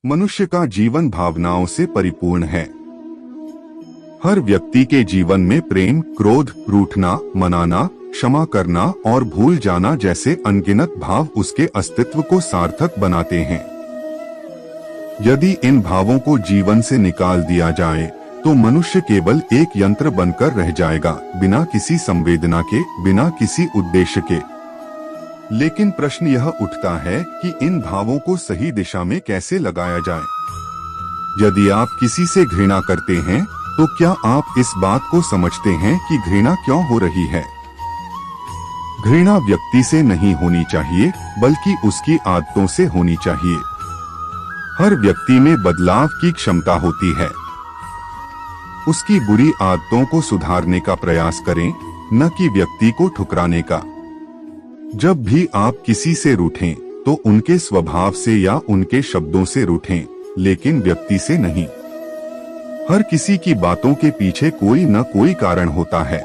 मनुष्य का जीवन भावनाओं से परिपूर्ण है। हर व्यक्ति के जीवन में प्रेम, क्रोध, रूठना, मनाना, क्षमा करना और भूल जाना जैसे अनगिनत भाव उसके अस्तित्व को सार्थक बनाते हैं। यदि इन भावों को जीवन से निकाल दिया जाए तो मनुष्य केवल एक यंत्र बनकर रह जाएगा, बिना किसी संवेदना के, बिना किसी उद्देश्य के। लेकिन प्रश्न यह उठता है कि इन भावों को सही दिशा में कैसे लगाया जाए। यदि आप किसी से घृणा करते हैं तो क्या आप इस बात को समझते हैं कि घृणा क्यों हो रही है? घृणा व्यक्ति से नहीं होनी चाहिए, बल्कि उसकी आदतों से होनी चाहिए। हर व्यक्ति में बदलाव की क्षमता होती है। उसकी बुरी आदतों को सुधारने का प्रयास करें, न कि व्यक्ति को ठुकराने का। जब भी आप किसी से रूठें तो उनके स्वभाव से या उनके शब्दों से रूठें, लेकिन व्यक्ति से नहीं। हर किसी की बातों के पीछे कोई न कोई कारण होता है।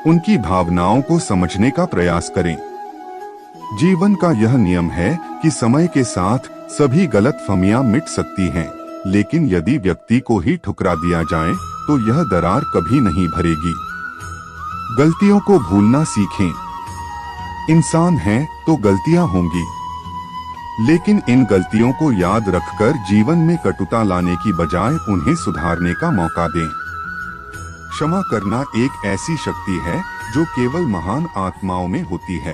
उनकी भावनाओं को समझने का प्रयास करें। जीवन का यह नियम है कि समय के साथ सभी गलतफहमियां मिट सकती हैं, लेकिन यदि व्यक्ति को ही ठुकरा दिया जाए तो यह दरार कभी नहीं भरेगी। गलतियों को भूलना सीखें। इंसान हैं तो गलतियां होंगी, लेकिन इन गलतियों को याद रखकर जीवन में कटुता लाने की बजाय उन्हें सुधारने का मौका दें। क्षमा करना एक ऐसी शक्ति है जो केवल महान आत्माओं में होती है।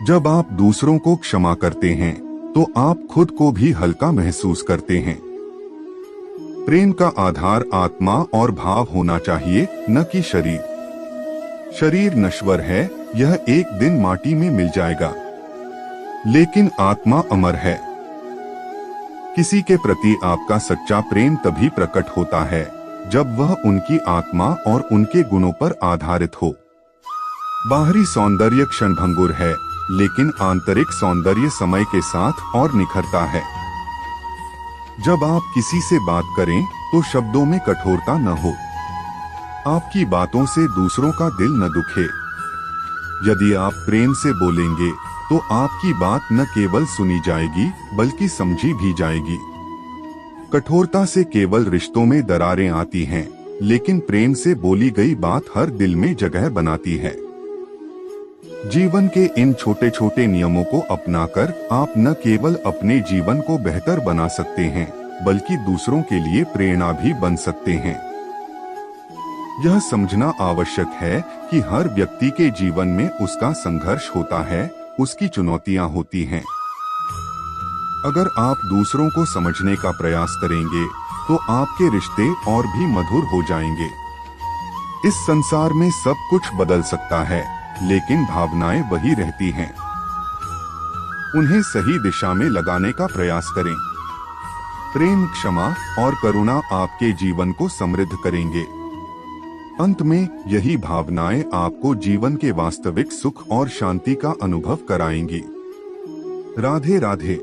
जब आप दूसरों को क्षमा करते हैं तो आप खुद को भी हल्का महसूस करते हैं। प्रेम का आधार आत्मा और भाव होना चाहिए, न कि शरीर। शरीर नश्वर है, यह एक दिन माटी में मिल जाएगा, लेकिन आत्मा अमर है। किसी के प्रति आपका सच्चा प्रेम तभी प्रकट होता है जब वह उनकी आत्मा और उनके गुणों पर आधारित हो। बाहरी सौंदर्य क्षणभंगुर है, लेकिन आंतरिक सौंदर्य समय के साथ और निखरता है। जब आप किसी से बात करें तो शब्दों में कठोरता न हो। आपकी बातों से दूसरों का दिल न दुखे। यदि आप प्रेम से बोलेंगे तो आपकी बात न केवल सुनी जाएगी बल्कि समझी भी जाएगी। कठोरता से केवल रिश्तों में दरारें आती हैं, लेकिन प्रेम से बोली गई बात हर दिल में जगह बनाती है। जीवन के इन छोटे छोटे नियमों को अपनाकर आप न केवल अपने जीवन को बेहतर बना सकते हैं, बल्कि दूसरों के लिए प्रेरणा भी बन सकते हैं। यह समझना आवश्यक है कि हर व्यक्ति के जीवन में उसका संघर्ष होता है, उसकी चुनौतियां होती हैं। अगर आप दूसरों को समझने का प्रयास करेंगे तो आपके रिश्ते और भी मधुर हो जाएंगे। इस संसार में सब कुछ बदल सकता है, लेकिन भावनाएं वही रहती हैं। उन्हें सही दिशा में लगाने का प्रयास करें। प्रेम, क्षमा और करुणा आपके जीवन को समृद्ध करेंगे। अंत में यही भावनाएं आपको जीवन के वास्तविक सुख और शांति का अनुभव कराएंगी। राधे राधे।